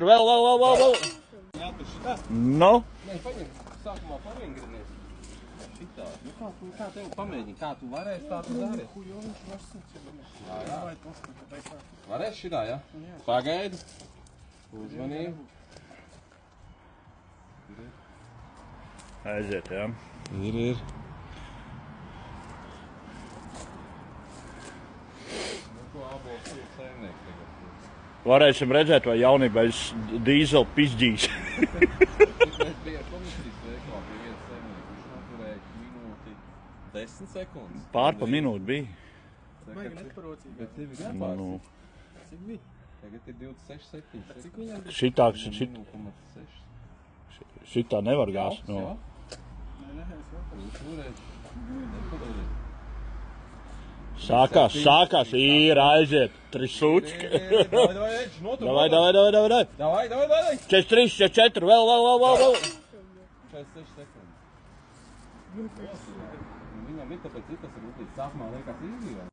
Vēl. Nu? Nē, paņem, sākumā paviengrinies. Šitā. Nu kā tev pamēģini, kā tu varēsi, tā tu dari. Jā. Varēsi šitā, jā? Pagaidi. Uzmanību. Aiziet, jā. Ir. Varēsim redzēt, vai jaunībais dīzeli pišķīs. Mēs bija komisijas veiklā pie viens saimnieks, viņš noturēja minūti 10 sekundes. Pārpa minūte bija. Baigi neparocīgi. Bet tevi gan pārsīt. Cik bija? Tagad ir 26,7. Cik viņam bija? Šitā nevar gāzt. Jā? Nē, es jau. Nepadarīt. Sākās, ir, aiziet, trisučki. Davai. 43, 44, vēl. 46 sekundes. Viņam ir tāpēc citas rūtīs. Sākumā liekas izdzīvā.